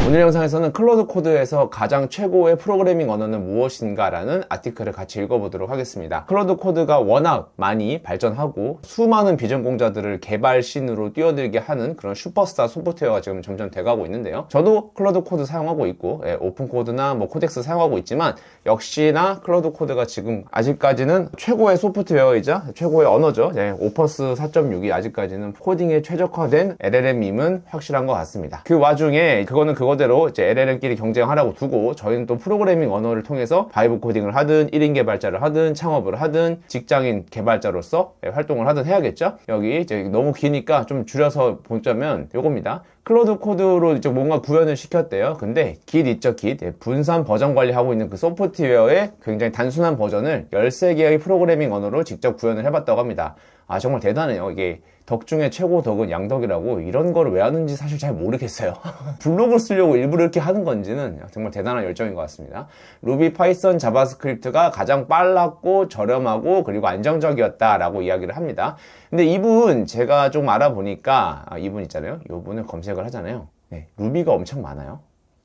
오늘 영상에서는 클로드 코드에서 가장 최고의 프로그래밍 언어는 무엇인가 라는 아티클을 같이 읽어보도록 하겠습니다. 클로드 코드가 워낙 많이 발전하고 수많은 비전공자들을 개발신으로 뛰어들게 하는 그런 슈퍼스타 소프트웨어가 지금 점점 돼가고 있는데요. 저도 클로드 코드 사용하고 있고 오픈 코드나 뭐 코덱스 사용하고 있지만 역시나 클로드 코드가 지금 아직까지는 최고의 소프트웨어이자 최고의 언어죠. 오퍼스 4.6이 아직까지는 코딩에 최적화된 LLM임은 확실한 것 같습니다. 그 와중에 그거는 그거대로 이제 LLM끼리 경쟁하라고 두고 저희는 또 프로그래밍 언어를 통해서 바이브 코딩을 하든 1인 개발자를 하든 창업을 하든 직장인 개발자로서 활동을 하든 해야겠죠. 여기 이제 너무 기니까 좀 줄여서 보자면 요겁니다. 클로드 코드로 이제 뭔가 구현을 시켰대요. 근데 Git 있죠, Git. 분산 버전 관리하고 있는 그 소프트웨어의 굉장히 단순한 버전을 13개의 프로그래밍 언어로 직접 구현을 해봤다고 합니다. 아, 정말 대단해요. 이게 덕 중에 최고 덕은 양덕이라고 이런 거를 왜 하는지 사실 잘 모르겠어요. 블로그를 쓰려고 일부러 이렇게 하는 건지는 정말 대단한 열정인 것 같습니다. 루비, 파이썬, 자바스크립트가 가장 빨랐고 저렴하고 그리고 안정적이었다라고 이야기를 합니다. 근데 이분 제가 좀 알아보니까 이분 있잖아요. 이분을 검색을 하잖아요. 루비가 엄청 많아요.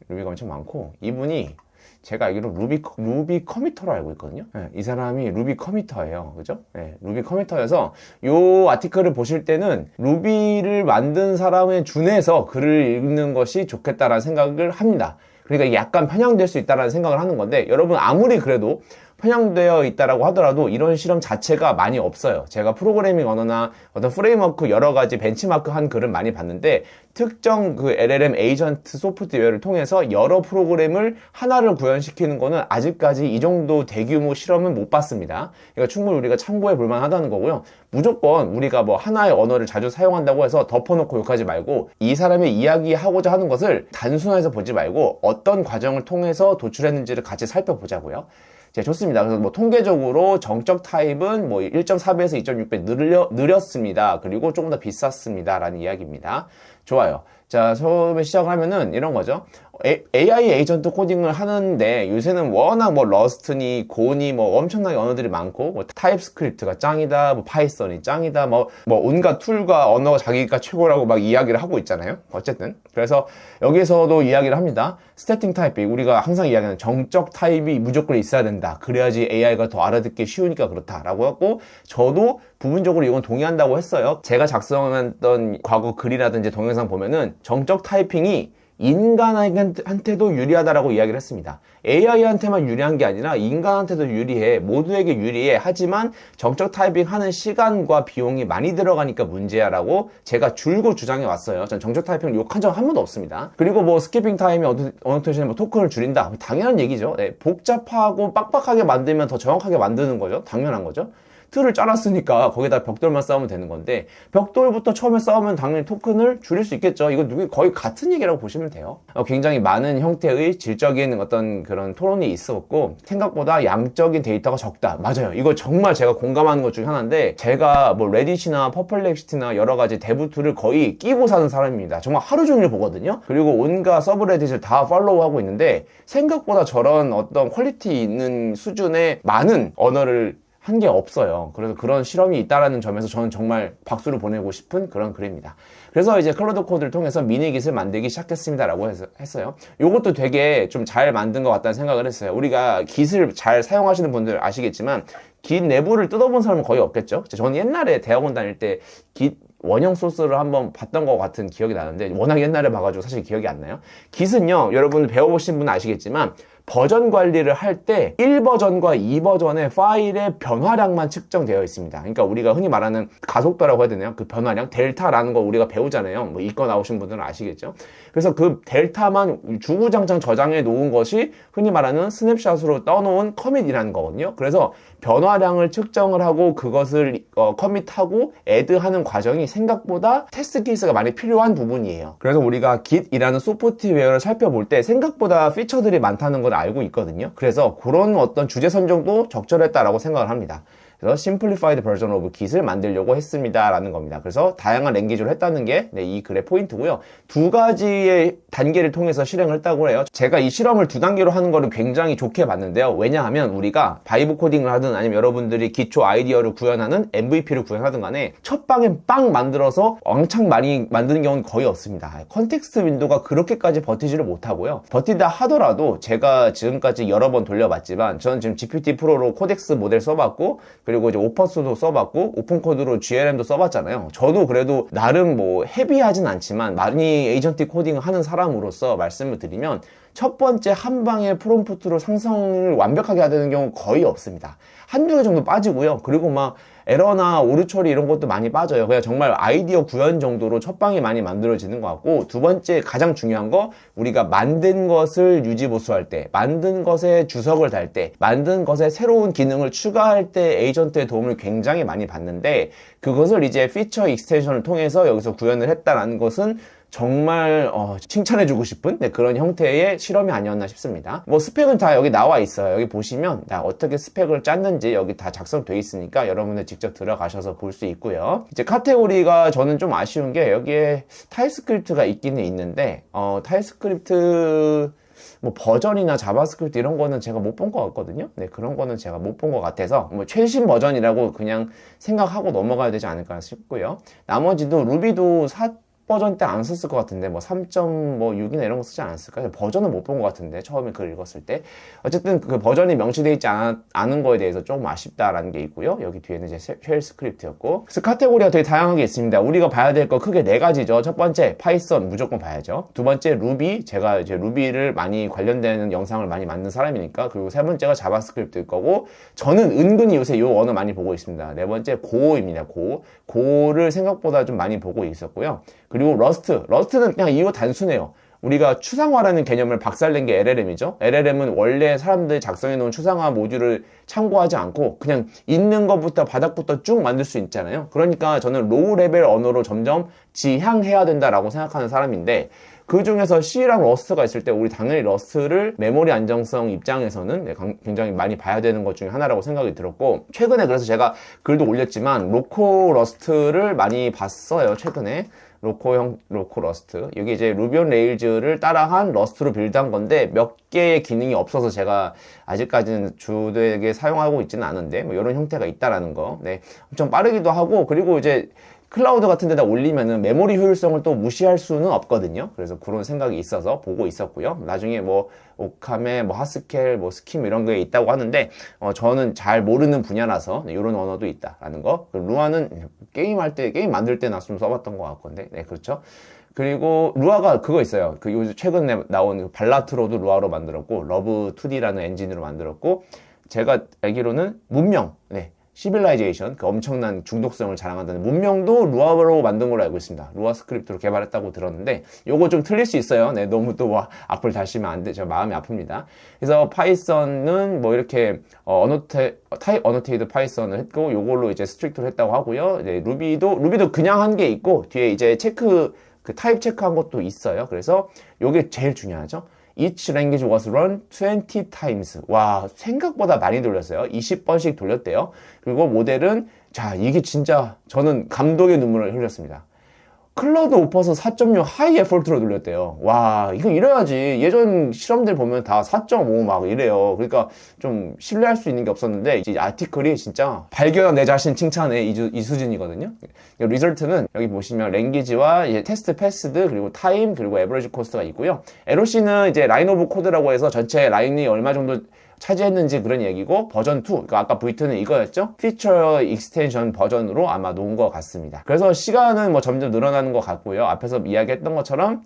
루비가 엄청 많고 이분이 제가 알기로 루비 커미터로 알고 있거든요. 이 사람이 루비 커미터예요. 그죠? 루비 커미터여서 요 아티클을 보실 때는 루비를 만든 사람에 준해서 글을 읽는 것이 좋겠다라는 생각을 합니다. 그러니까 약간 편향될 수 있다라는 생각을 하는 건데 여러분 아무리 그래도 편향되어 있다라고 하더라도 이런 실험 자체가 많이 없어요. 제가 프로그래밍 언어나 어떤 프레임워크 여러 가지 벤치마크 한 글을 많이 봤는데 특정 그 LLM 에이전트 소프트웨어를 통해서 여러 프로그램을 하나를 구현시키는 거는 아직까지 이 정도 대규모 실험은 못 봤습니다. 그러니까 충분히 우리가 참고해 볼 만하다는 거고요. 무조건 우리가 뭐 하나의 언어를 자주 사용한다고 해서 덮어놓고 욕하지 말고 이 사람의 이야기하고자 하는 것을 단순화해서 보지 말고 어떤 과정을 통해서 도출했는지를 같이 살펴보자고요. 좋습니다. 그래서 뭐 통계적으로 정적 타입은 뭐 1.4배에서 2.6배 느렸습니다. 그리고 조금 더 비쌌습니다. 라는 이야기입니다. 좋아요. 자, 처음에 시작을 하면은 이런 거죠. AI 에이전트 코딩을 하는데 요새는 워낙 뭐 러스트니 고니 뭐 엄청나게 언어들이 많고 뭐 타입스크립트가 짱이다, 뭐 파이썬이 짱이다, 뭐 온갖 툴과 언어가 자기가 최고라고 막 이야기를 하고 있잖아요. 어쨌든 그래서 여기서도 이야기를 합니다. 스태틱 타입이 우리가 항상 이야기하는 정적 타입이 무조건 있어야 된다. 그래야지 AI가 더 알아듣기 쉬우니까 그렇다라고 하고 저도 부분적으로 이건 동의한다고 했어요. 제가 작성했던 과거 글이라든지 동영상 보면은 정적 타이핑이 인간한테도 유리하다라고 이야기를 했습니다. AI한테만 유리한 게 아니라 인간한테도 유리해. 모두에게 유리해. 하지만 정적 타이핑 하는 시간과 비용이 많이 들어가니까 문제야 라고 제가 줄곧 주장해 왔어요. 전 정적 타이핑을 욕한 적 한 번도 없습니다. 그리고 뭐 스키핑 타임이 어느 통신에 뭐 토큰을 줄인다. 당연한 얘기죠. 복잡하고 빡빡하게 만들면 더 정확하게 만드는 거죠. 당연한 거죠. 틀을 짜놨으니까 거기다 벽돌만 쌓으면 되는 건데 벽돌부터 처음에 쌓으면 당연히 토큰을 줄일 수 있겠죠. 이거 거의 같은 얘기라고 보시면 돼요. 굉장히 많은 형태의 질적인 어떤 그런 토론이 있었고 생각보다 양적인 데이터가 적다. 맞아요. 이거 정말 제가 공감하는 것 중에 하나인데 제가 뭐 레딧이나 퍼플렉시티나 여러 가지 데브 툴을 거의 끼고 사는 사람입니다. 정말 하루 종일 보거든요. 그리고 온갖 서브레딧을 다 팔로우하고 있는데 생각보다 저런 어떤 퀄리티 있는 수준의 많은 언어를 한 게 없어요. 그래서 그런 실험이 있다라는 점에서 저는 정말 박수를 보내고 싶은 그런 글입니다. 그래서 이제 클로드 코드를 통해서 미니깃을 만들기 시작했습니다라고 했어요. 요것도 되게 좀 잘 만든 것 같다는 생각을 했어요. 우리가 깃을 잘 사용하시는 분들 아시겠지만 깃 내부를 뜯어본 사람은 거의 없겠죠. 저는 옛날에 대학원 다닐 때 깃 원형 소스를 한번 봤던 것 같은 기억이 나는데 워낙 옛날에 봐가지고 사실 기억이 안 나요. 깃은요, 여러분 배워보신 분은 아시겠지만 버전 관리를 할 때 1버전과 2버전의 파일의 변화량만 측정되어 있습니다. 그러니까 우리가 흔히 말하는 가속도라고 해야 되나요? 그 변화량, 델타라는 거 우리가 배우잖아요. 뭐 이과 나오신 분들은 아시겠죠? 그래서 그 델타만 주구장창 저장해 놓은 것이 흔히 말하는 스냅샷으로 떠놓은 커밋이라는 거거든요. 그래서 변화량을 측정을 하고 그것을 커밋하고 애드하는 과정이 생각보다 테스트 케이스가 많이 필요한 부분이에요. 그래서 우리가 Git이라는 소프트웨어를 살펴볼 때 생각보다 피처들이 많다는 걸 알고 있거든요. 그래서 그런 어떤 주제 선정도 적절했다라고 생각을 합니다. 그래서 Simplified Version of Git을 만들려고 했습니다 라는 겁니다. 그래서 다양한 랭귀지로 했다는 게 이 글의 포인트고요. 두 가지의 단계를 통해서 실행을 했다고 해요. 제가 이 실험을 두 단계로 하는 거를 굉장히 좋게 봤는데요. 왜냐하면 우리가 바이브 코딩을 하든 아니면 여러분들이 기초 아이디어를 구현하는 MVP를 구현하든 간에 첫 방에 빵 만들어서 왕창 많이 만드는 경우는 거의 없습니다. 컨텍스트 윈도우가 그렇게까지 버티지를 못하고요. 버티다 하더라도 제가 지금까지 여러 번 돌려봤지만 저는 지금 GPT 프로로 코덱스 모델 써봤고 그리고 이제 오퍼스도 써봤고 오픈코드로 GLM도 써봤잖아요. 저도 그래도 나름 뭐 헤비하진 않지만 많이 에이전틱 코딩을 하는 사람으로서 말씀을 드리면 첫 번째 한 방에 프롬프트로 상성을 완벽하게 해야 되는 경우 거의 없습니다. 한두 개 정도 빠지고요. 그리고 막 에러나 오류 처리 이런 것도 많이 빠져요. 그냥 정말 아이디어 구현 정도로 첫 방에 많이 만들어지는 것 같고, 두 번째 가장 중요한 거, 우리가 만든 것을 유지 보수할 때, 만든 것에 주석을 달 때, 만든 것에 새로운 기능을 추가할 때 에이전트의 도움을 굉장히 많이 받는데, 그것을 이제 피처 익스텐션을 통해서 여기서 구현을 했다라는 것은 정말 칭찬해주고 싶은 그런 형태의 실험이 아니었나 싶습니다. 뭐 스펙은 다 여기 나와 있어요. 여기 보시면 어떻게 스펙을 짰는지 여기 다 작성되어 있으니까 여러분들 직접 들어가셔서 볼 수 있고요. 이제 카테고리가 저는 좀 아쉬운 게 여기에 타입스크립트가 있기는 있는데 타입스크립트 뭐 버전이나 자바스크립트 이런 거는 제가 못 본 것 같거든요. 네, 그런 거는 제가 못 본 것 같아서 뭐 최신 버전이라고 그냥 생각하고 넘어가야 되지 않을까 싶고요. 나머지도 루비도 버전 때 안 썼을 것 같은데 뭐 3.6이나 이런 거 쓰지 않았을까요? 버전은 못 본 것 같은데 처음에 그걸 읽었을 때 어쨌든 그 버전이 명시되어 있지 않은 거에 대해서 조금 아쉽다라는 게 있고요. 여기 뒤에는 이제 쉘 스크립트였고, 그래서 카테고리가 되게 다양하게 있습니다. 우리가 봐야 될 거 크게 네 가지죠. 첫 번째 파이썬 무조건 봐야죠. 두 번째 루비, 제가 이제 루비를 많이 관련되는 영상을 많이 만든 사람이니까. 그리고 세 번째가 자바스크립트일 거고, 저는 은근히 요새 요 언어 많이 보고 있습니다. 네 번째 고입니다. 고를 생각보다 좀 많이 보고 있었고요. 그리고 러스트는 그냥 이거 단순해요. 우리가 추상화라는 개념을 박살낸 게 LLM이죠. LLM은 원래 사람들이 작성해 놓은 추상화 모듈을 참고하지 않고 그냥 있는 것부터 바닥부터 쭉 만들 수 있잖아요. 그러니까 저는 로우 레벨 언어로 점점 지향해야 된다라고 생각하는 사람인데, 그 중에서 C랑 러스트가 있을 때 우리 당연히 러스트를 메모리 안정성 입장에서는 굉장히 많이 봐야 되는 것 중에 하나라고 생각이 들었고, 최근에 그래서 제가 글도 올렸지만 로코 러스트를 많이 봤어요. 최근에 로코 러스트, 여기 이제 루비 온 레일즈를 따라한 러스트로 빌드한 건데 몇 개의 기능이 없어서 제가 아직까지는 주되게 사용하고 있지는 않은데 뭐 이런 형태가 있다라는 거. 네, 엄청 빠르기도 하고, 그리고 이제 클라우드 같은 데다 올리면은 메모리 효율성을 또 무시할 수는 없거든요. 그래서 그런 생각이 있어서 보고 있었고요. 나중에 뭐 오카메, 뭐 하스켈, 뭐 스킴 이런 게 있다고 하는데 저는 잘 모르는 분야라서 이런 언어도 있다라는 거. 루아는 게임 만들 때 나 좀 써봤던 것 같건데, 네, 그렇죠. 그리고 루아가 그거 있어요. 그 요즘 최근에 나온 발라트로도 루아로 만들었고, 러브2D라는 엔진으로 만들었고, 제가 알기로는 문명, 네, 시빌라이제이션, 그 엄청난 중독성을 자랑한다는 문명도 루아로 만든 걸로 알고 있습니다. 루아 스크립트로 개발했다고 들었는데 요거 좀 틀릴 수 있어요. 네, 너무 또 악플 다시면 안 돼. 저 마음이 아픕니다. 그래서 파이썬은 뭐 이렇게 타입 어노테이드 파이썬을 했고, 요걸로 이제 스트릭트로 했다고 하고요. 네, 루비도 그냥 한 게 있고 뒤에 이제 그 타입 체크한 것도 있어요. 그래서 요게 제일 중요하죠. Each language was run 20 times. 와, 생각보다 많이 돌렸어요. 20번씩 돌렸대요. 그리고 모델은, 자, 이게 진짜 저는 감동의 눈물을 흘렸습니다. 클라우드 오퍼스 4.6 하이 에포트로 돌렸대요. 와, 이거 이래야지. 예전 실험들 보면 다 4.5 막 이래요. 그러니까 좀 신뢰할 수 있는 게 없었는데, 이 아티클이 진짜 발견한 내 자신 칭찬의 이 수준이거든요. 리절트는 여기 보시면 랭귀지와 이제 테스트 패스드, 그리고 타임, 그리고 에버리지 코스트가 있고요. LOC는 이제 라인 오브 코드라고 해서 전체 라인이 얼마 정도 차지했는지 그런 얘기고, 버전 2, 그러니까 아까 V2는 이거였죠? 피처 익스텐션 버전으로 아마 놓은 것 같습니다. 그래서 시간은 뭐 점점 늘어나는 것 같고요. 앞에서 이야기했던 것처럼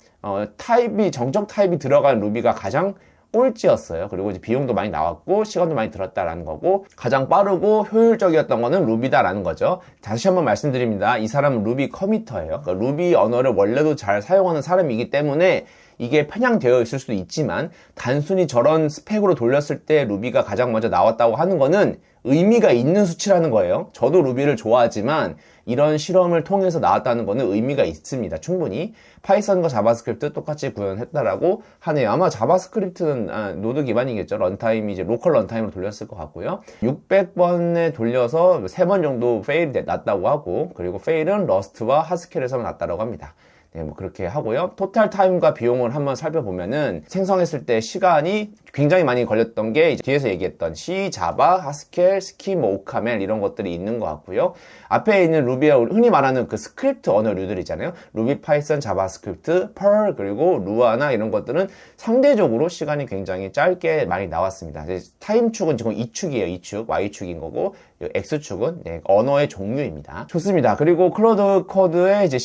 정적 타입이 들어간 루비가 가장 꼴찌였어요. 그리고 이제 비용도 많이 나왔고 시간도 많이 들었다라는 거고, 가장 빠르고 효율적이었던 거는 루비다라는 거죠. 다시 한번 말씀드립니다. 이 사람은 루비 커미터예요. 그러니까 루비 언어를 원래도 잘 사용하는 사람이기 때문에 이게 편향되어 있을 수도 있지만 단순히 저런 스펙으로 돌렸을 때 루비가 가장 먼저 나왔다고 하는 거는 의미가 있는 수치라는 거예요. 저도 루비를 좋아하지만 이런 실험을 통해서 나왔다는 거는 의미가 있습니다. 충분히. 파이썬과 자바스크립트 똑같이 구현했다라고 하네요. 아마 자바스크립트는 노드 기반이겠죠. 런타임이 이제 로컬 런타임으로 돌렸을 것 같고요. 600번에 돌려서 3번 정도 페일이 났다고 하고, 그리고 페일은 러스트와 하스켈에서만 났다고 합니다. 네, 뭐 그렇게 하고요. 토탈 타임과 비용을 한번 살펴보면은 생성했을 때 시간이 굉장히 많이 걸렸던 게 이제 뒤에서 얘기했던 C, 자바, 하스켈, 스킨, 뭐 오카멜 이런 것들이 있는 것 같고요. 앞에 있는 루비와 흔히 말하는 그 스크립트 언어류들 있잖아요. 루비, 파이썬, 자바스크립트, 펄, 그리고 루아나 이런 것들은 상대적으로 시간이 굉장히 짧게 많이 나왔습니다. 타임축은 지금 2축이에요. 2축, Y축인 거고 X축은 네, 언어의 종류입니다. 좋습니다. 그리고 클로드 코드의 이제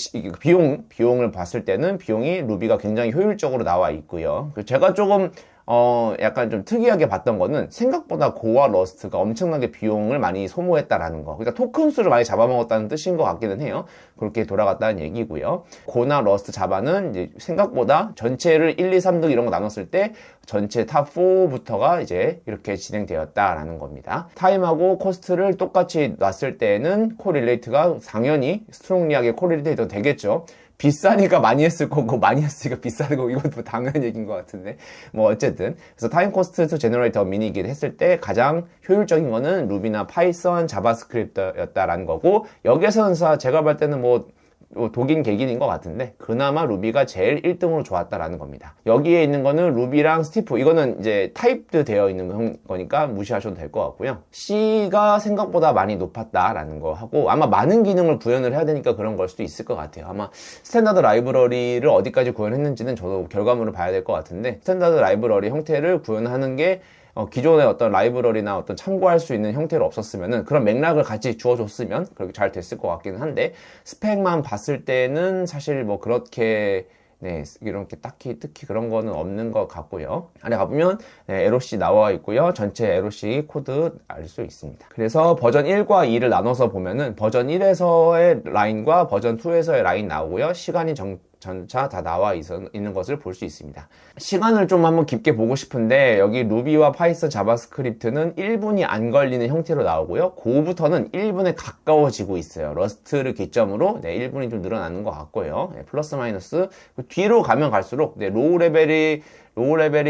비용을 봤을 때는 비용이 루비가 굉장히 효율적으로 나와 있고요. 제가 조금 약간 좀 특이하게 봤던 거는 생각보다 고와 러스트가 엄청나게 비용을 많이 소모했다라는 거. 그러니까 토큰 수를 많이 잡아먹었다는 뜻인 것 같기는 해요. 그렇게 돌아갔다는 얘기고요. 고나 러스트 자바는 이제 생각보다 전체를 1, 2, 3등 이런 거 나눴을 때 전체 탑 4부터가 이제 이렇게 진행되었다라는 겁니다. 타임하고 코스트를 똑같이 놨을 때는 코릴레이트가 당연히 스트롱리하게 코릴레이트 되겠죠. 비싸니까 많이 했을 거고 많이 했으니까 비싸는 거고 이것도 당연한 얘기인 것 같은데 뭐 어쨌든 그래서 타임 코스트 투 제너레이터 미니기를 했을 때 가장 효율적인 거는 루비나 파이썬, 자바스크립트였다라는 거고 여기에서는 제가 볼 때는 뭐 독인 개긴인 것 같은데 그나마 루비가 제일 1등으로 좋았다라는 겁니다. 여기에 있는 거는 루비랑 스티프 이거는 이제 타입드 되어 있는 거니까 무시하셔도 될 것 같고요. C가 생각보다 많이 높았다라는 거 하고 아마 많은 기능을 구현을 해야 되니까 그런 걸 수도 있을 것 같아요. 아마 스탠다드 라이브러리를 어디까지 구현했는지는 저도 결과물을 봐야 될 것 같은데 스탠다드 라이브러리 형태를 구현하는 게 기존의 어떤 라이브러리나 어떤 참고할 수 있는 형태로 없었으면은 그런 맥락을 같이 주어줬으면 그렇게 잘 됐을 것 같기는 한데 스펙만 봤을 때는 사실 뭐 그렇게 네, 이렇게 특히 그런 거는 없는 것 같고요. 안에 가보면 네, LOC 나와 있고요. 전체 LOC 코드 알 수 있습니다. 그래서 버전 1과 2를 나눠서 보면은 버전 1에서의 라인과 버전 2에서의 라인 나오고요. 시간이 전차 다 나와 있는 것을 볼 수 있습니다. 시간을 좀 한번 깊게 보고 싶은데 여기 루비와 파이썬, 자바스크립트는 1분이 안 걸리는 형태로 나오고요. 고부터는 1분에 가까워지고 있어요. 러스트를 기점으로 네, 1분이 좀 늘어나는 것 같고요. 네, 플러스 마이너스 뒤로 가면 갈수록 네, 로우 레벨이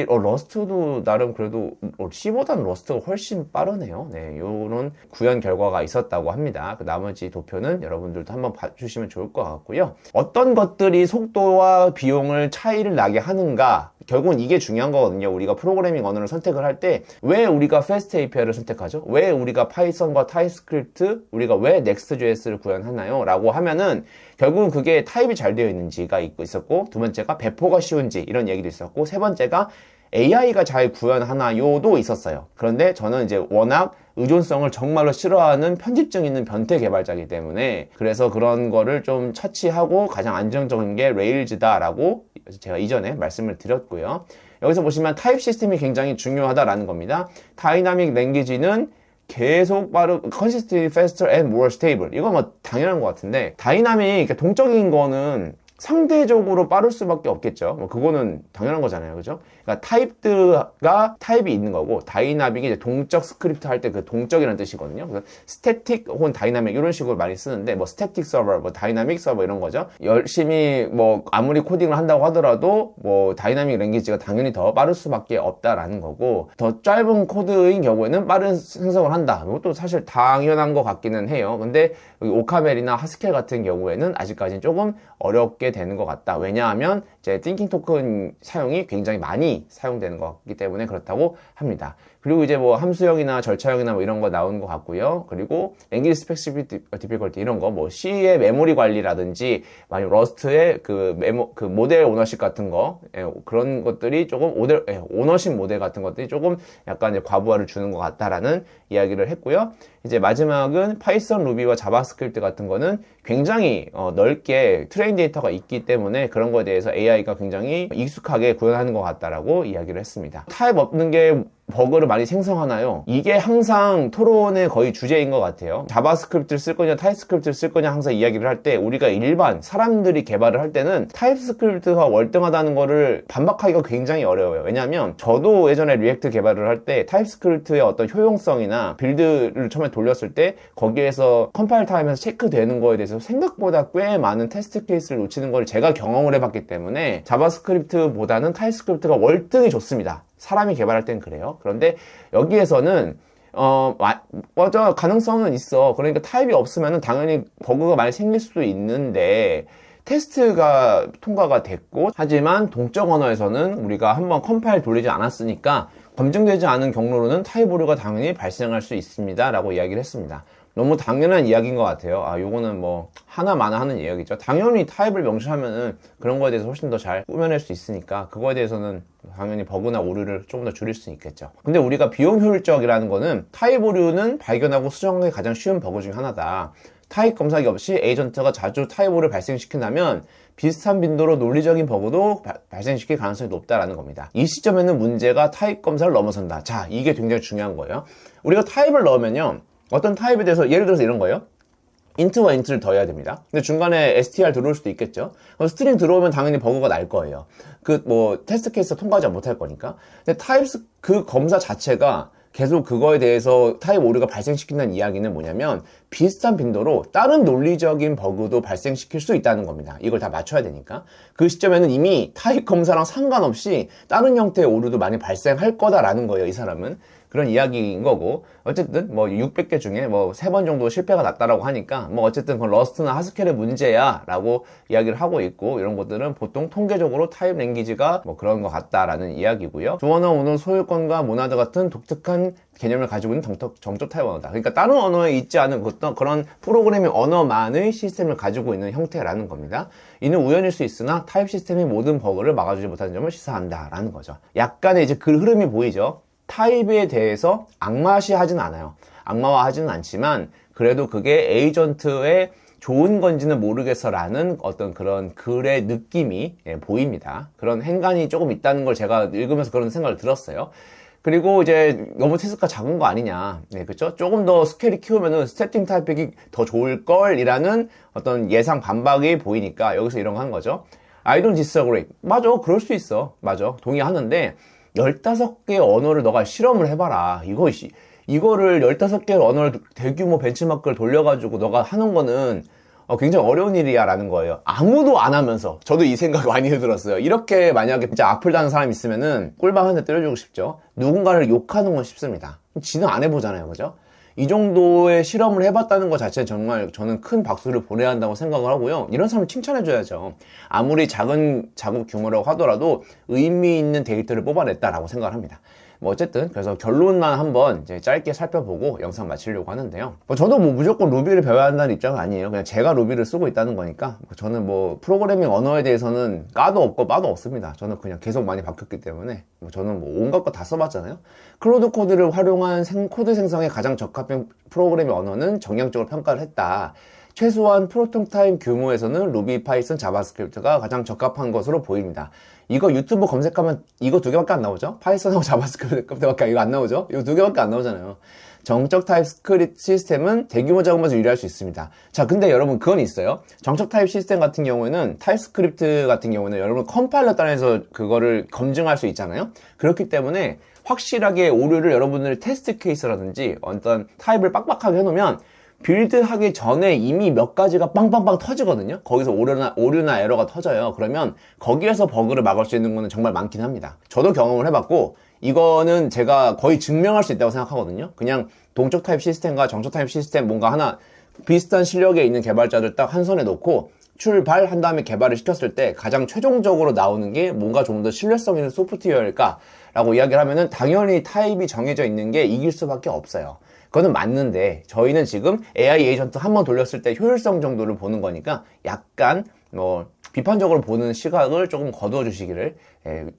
러스트도 나름 그래도 C보다는 러스트가 훨씬 빠르네요. 네, 요런 구현 결과가 있었다고 합니다. 그 나머지 도표는 여러분들도 한번 봐주시면 좋을 것 같고요. 어떤 것들이 속도와 비용을 차이를 나게 하는가? 결국은 이게 중요한 거거든요. 우리가 프로그래밍 언어를 선택을 할 때 왜 우리가 Fast API를 선택하죠? 왜 우리가 파이썬과 타입스크립트, 우리가 왜 Next.js를 구현하나요? 라고 하면은 결국은 그게 타입이 잘 되어 있는지가 있었고 두 번째가 배포가 쉬운지 이런 얘기도 있었고 세 번째가 AI가 잘 구현하나요도 있었어요. 그런데 저는 이제 워낙 의존성을 정말로 싫어하는 편집증 있는 변태 개발자이기 때문에 그래서 그런 거를 좀 처치하고 가장 안정적인 게 레일즈다라고 제가 이전에 말씀을 드렸고요. 여기서 보시면 타입 시스템이 굉장히 중요하다라는 겁니다. 다이나믹 랭귀지는 계속 consistently faster and more stable. 이건 뭐 당연한 것 같은데 다이나믹, 동적인 거는 상대적으로 빠를 수밖에 없겠죠. 뭐 그거는 당연한 거잖아요. 그죠? 그러니까 타입드가 타입이 있는 거고 다이나믹이 이제 동적 스크립트 할 때 그 동적이라는 뜻이거든요. 그래서 스태틱 혹은 다이나믹 이런 식으로 많이 쓰는데 뭐 스태틱 서버, 뭐 다이나믹 서버 이런 거죠. 열심히 뭐 아무리 코딩을 한다고 하더라도 뭐 다이나믹 랭귀지가 당연히 더 빠를 수밖에 없다라는 거고 더 짧은 코드인 경우에는 빠른 생성을 한다. 이것도 사실 당연한 것 같기는 해요. 근데 오카멜이나 하스켈 같은 경우에는 아직까지는 조금 어렵게 되는 것 같다. 왜냐하면 이제 띵킹 토큰 사용이 굉장히 많이 사용되는 것 같기 때문에 그렇다고 합니다. 그리고 이제 뭐 함수형이나 절차형이나 뭐 이런 거 나오는 것 같고요. 그리고 랭귀지 스페시피티 디피컬티 이런 거 뭐 C의 메모리 관리라든지 만약 러스트의 그 모델 오너십 같은 거 그런 것들이 조금 오너십 모델 같은 것들이 조금 약간 이제 과부하를 주는 것 같다라는 이야기를 했고요. 이제 마지막은 파이썬, 루비와 자바스크립트 같은 거는 굉장히 넓게 트레인 데이터가 있기 때문에 그런 거에 대해서 AI가 굉장히 익숙하게 구현하는 것 같다라고 이야기를 했습니다. 타입 없는 게 버그를 많이 생성하나요? 이게 항상 토론의 거의 주제인 것 같아요. 자바스크립트를 쓸 거냐 타입스크립트를 쓸 거냐 항상 이야기를 할 때 우리가 일반 사람들이 개발을 할 때는 타입스크립트가 월등하다는 거를 반박하기가 굉장히 어려워요. 왜냐하면 저도 예전에 리액트 개발을 할 때 타입스크립트의 어떤 효용성이나 빌드를 처음에 돌렸을 때 거기에서 컴파일 타임에서 체크되는 거에 대해서 생각보다 꽤 많은 테스트 케이스를 놓치는 걸 제가 경험을 해봤기 때문에 자바스크립트보다는 타입스크립트가 월등히 좋습니다. 사람이 개발할 땐 그래요. 그런데 여기에서는 맞아, 가능성은 있어. 그러니까 타입이 없으면 당연히 버그가 많이 생길 수도 있는데 테스트가 통과가 됐고, 하지만 동적 언어에서는 우리가 한번 컴파일 돌리지 않았으니까 검증되지 않은 경로로는 타입 오류가 당연히 발생할 수 있습니다 라고 이야기를 했습니다. 너무 당연한 이야기인 것 같아요. 요거는 뭐 하나마나 하는 이야기죠. 당연히 타입을 명시하면은 그런 거에 대해서 훨씬 더 잘 꾸며낼 수 있으니까 그거에 대해서는 당연히 버그나 오류를 조금 더 줄일 수 있겠죠. 근데 우리가 비용 효율적이라는 거는 타입 오류는 발견하고 수정하기 가장 쉬운 버그 중 하나다. 타입 검사기 없이 에이전트가 자주 타입 오류를 발생시킨다면 비슷한 빈도로 논리적인 버그도 발생시킬 가능성이 높다라는 겁니다. 이 시점에는 문제가 타입 검사를 넘어선다. 자, 이게 굉장히 중요한 거예요. 우리가 타입을 넣으면요, 어떤 타입에 대해서 예를 들어서 이런 거예요. int와 int를 더해야 됩니다. 근데 중간에 str 들어올 수도 있겠죠. 스트링 들어오면 당연히 버그가 날 거예요. 테스트 케이스가 통과하지 못할 거니까. 근데 그 검사 자체가 계속 그거에 대해서 타입 오류가 발생시킨다는 이야기는 뭐냐면 비슷한 빈도로 다른 논리적인 버그도 발생시킬 수 있다는 겁니다. 이걸 다 맞춰야 되니까. 그 시점에는 이미 타입 검사랑 상관없이 다른 형태의 오류도 많이 발생할 거다라는 거예요, 이 사람은. 그런 이야기인 거고, 어쨌든 뭐 600개 중에 뭐 3번 정도 실패가 났다라고 하니까 뭐 어쨌든 그건 러스트나 하스켈의 문제야 라고 이야기를 하고 있고, 이런 것들은 보통 통계적으로 타입 랭귀지가 뭐 그런 것 같다라는 이야기고요. 주어나 오너 소유권과 모나드 같은 독특한 개념을 가지고 있는 정적 타입 언어다. 그러니까 다른 언어에 있지 않은 어떤 그런 프로그래밍 언어만의 시스템을 가지고 있는 형태라는 겁니다. 이는 우연일 수 있으나 타입 시스템이 모든 버그를 막아주지 못하는 점을 시사한다라는 거죠. 약간의 이제 그 흐름이 보이죠. 타입에 대해서 악마시하진 않아요. 악마화하지는 않지만 그래도 그게 에이전트의 좋은 건지는 모르겠어라는 어떤 그런 글의 느낌이 보입니다. 그런 행간이 조금 있다는 걸 제가 읽으면서 그런 생각을 들었어요. 그리고 이제 너무 테스트가 작은 거 아니냐. 네, 그쵸? 조금 더 스케일이 키우면은 스태틱 타입이 더 좋을 걸이라는 어떤 예상 반박이 보이니까 여기서 이런 거 하는 거죠. I don't disagree. 맞아, 그럴 수 있어. 맞아, 동의하는데 15개의 언어를 너가 실험을 해봐라. 이거를 15개의 언어를 대규모 벤치마크를 돌려가지고 너가 하는 거는 굉장히 어려운 일이야 라는 거예요. 아무도 안 하면서. 저도 이 생각 많이 들었어요. 이렇게 만약에 진짜 악플 다는 사람이 있으면은 꿀밤 한 대 때려주고 싶죠. 누군가를 욕하는 건 쉽습니다. 지는 안 해보잖아요, 그죠? 이 정도의 실험을 해봤다는 것 자체는 정말 저는 큰 박수를 보내야 한다고 생각을 하고요. 이런 사람을 칭찬해줘야죠. 아무리 작은 작업 규모라고 하더라도 의미 있는 데이터를 뽑아냈다라고 생각을 합니다. 뭐 어쨌든 그래서 결론만 한번 이제 짧게 살펴보고 영상 마치려고 하는데요. 저도 뭐 무조건 루비를 배워야 한다는 입장은 아니에요. 그냥 제가 루비를 쓰고 있다는 거니까 저는 뭐 프로그래밍 언어에 대해서는 까도 없고 빠도 없습니다. 저는 그냥 계속 많이 바뀌었기 때문에 저는 뭐 온갖 거 다 써봤잖아요. 클로드 코드를 활용한 코드 생성에 가장 적합한 프로그래밍 언어는 정량적으로 평가를 했다. 최소한 프로토타입 규모에서는 루비, 파이썬, 자바스크립트가 가장 적합한 것으로 보입니다. 이거 유튜브 검색하면 이거 2개밖에 안 나오죠? 파이썬하고 자바스크립트밖에 이거 안 나오죠? 이거 2개밖에 안 나오잖아요. 정적 타입 스크립트 시스템은 대규모 작업에서 유리할 수 있습니다. 자, 근데 여러분 그건 있어요. 정적 타입 시스템 같은 경우에는 타입스크립트 같은 경우는 여러분 컴파일러 단에서 그거를 검증할 수 있잖아요. 그렇기 때문에 확실하게 오류를 여러분들 테스트 케이스라든지 어떤 타입을 빡빡하게 해놓으면 빌드하기 전에 이미 몇 가지가 빵빵빵 터지거든요. 거기서 오류나 에러가 터져요. 그러면 거기에서 버그를 막을 수 있는 거는 정말 많긴 합니다. 저도 경험을 해봤고 이거는 제가 거의 증명할 수 있다고 생각하거든요. 그냥 동적 타입 시스템과 정적 타입 시스템 뭔가 하나 비슷한 실력에 있는 개발자들 딱 한 손에 놓고 출발한 다음에 개발을 시켰을 때 가장 최종적으로 나오는 게 뭔가 좀 더 신뢰성 있는 소프트웨어일까? 라고 이야기를 하면은 당연히 타입이 정해져 있는 게 이길 수밖에 없어요. 그거는 맞는데 저희는 지금 AI 에이전트 한 번 돌렸을 때 효율성 정도를 보는 거니까 약간 비판적으로 보는 시각을 조금 거두어 주시기를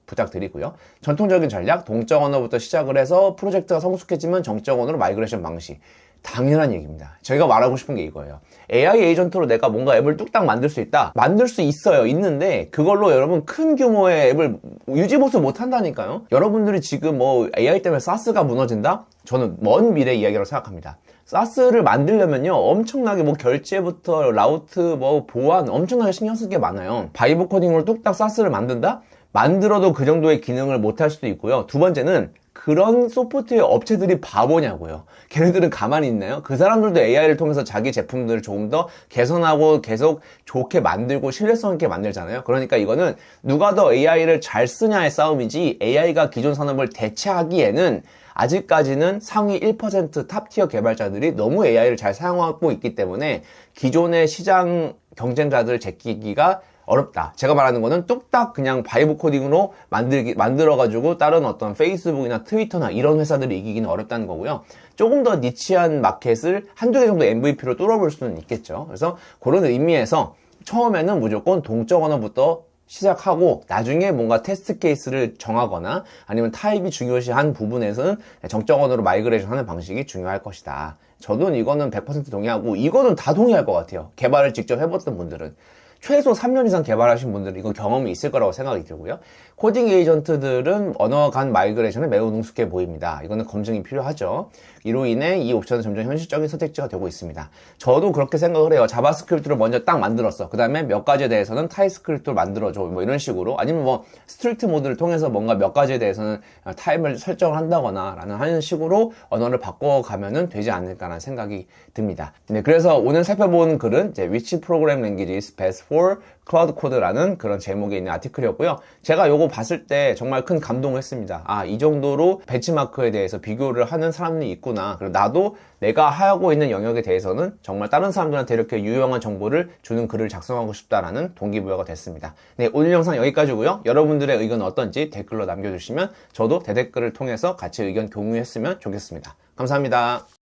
부탁드리고요. 전통적인 전략, 동적 언어부터 시작을 해서 프로젝트가 성숙해지면 정적 언어로 마이그레이션 방식. 당연한 얘기입니다. 저희가 말하고 싶은 게 이거예요. AI 에이전트로 내가 뭔가 앱을 뚝딱 만들 수 있다? 만들 수 있어요. 있는데 그걸로 여러분 큰 규모의 앱을 유지보수 못 한다니까요. 여러분들이 지금 뭐 AI 때문에 사스가 무너진다? 저는 먼 미래 이야기라고 생각합니다. 사스를 만들려면요 엄청나게 뭐 결제부터 라우트 뭐 보안 엄청나게 신경 쓸 게 많아요. 바이브 코딩으로 뚝딱 사스를 만든다? 만들어도 그 정도의 기능을 못 할 수도 있고요. 두 번째는 그런 소프트웨어 업체들이 바보냐고요. 걔네들은 가만히 있나요? 그 사람들도 AI를 통해서 자기 제품들을 조금 더 개선하고 계속 좋게 만들고 신뢰성 있게 만들잖아요. 그러니까 이거는 누가 더 AI를 잘 쓰냐의 싸움이지 AI가 기존 산업을 대체하기에는 아직까지는 상위 1% 탑티어 개발자들이 너무 AI를 잘 사용하고 있기 때문에 기존의 시장 경쟁자들을 제끼기가 어렵다. 제가 말하는 거는 뚝딱 그냥 바이브 코딩으로 만들어가지고 다른 어떤 페이스북이나 트위터나 이런 회사들이 이기기는 어렵다는 거고요. 조금 더 니치한 마켓을 한두 개 정도 MVP로 뚫어볼 수는 있겠죠. 그래서 그런 의미에서 처음에는 무조건 동적 언어부터 시작하고 나중에 뭔가 테스트 케이스를 정하거나 아니면 타입이 중요시한 부분에서는 정적 언어로 마이그레이션 하는 방식이 중요할 것이다. 저도 이거는 100% 동의하고 이거는 다 동의할 것 같아요. 개발을 직접 해봤던 분들은. 최소 3년 이상 개발하신 분들은 이거 경험이 있을 거라고 생각이 들고요. 코딩 에이전트들은 언어 간 마이그레이션에 매우 능숙해 보입니다. 이거는 검증이 필요하죠. 이로 인해 이 옵션은 점점 현실적인 선택지가 되고 있습니다. 저도 그렇게 생각을 해요. 자바스크립트를 먼저 딱 만들었어. 그 다음에 몇 가지에 대해서는 타입스크립트를 만들어줘. 뭐 이런 식으로. 아니면 뭐 스트릭트 모드를 통해서 뭔가 몇 가지에 대해서는 타입을 설정을 한다거나 라는 하는 식으로 언어를 바꿔가면은 되지 않을까라는 생각이 듭니다. 네, 그래서 오늘 살펴본 글은 이제 Which Program Language is Best for Cloud Code라는 그런 제목에 있는 아티클이었고요. 제가 요거 봤을 때 정말 큰 감동을 했습니다. 아, 이 정도로 벤치마크에 대해서 비교를 하는 사람들이 있구나. 그리고 나도 내가 하고 있는 영역에 대해서는 정말 다른 사람들한테 이렇게 유용한 정보를 주는 글을 작성하고 싶다라는 동기부여가 됐습니다. 네, 오늘 영상 여기까지고요. 여러분들의 의견은 어떤지 댓글로 남겨주시면 저도 대댓글을 통해서 같이 의견 공유했으면 좋겠습니다. 감사합니다.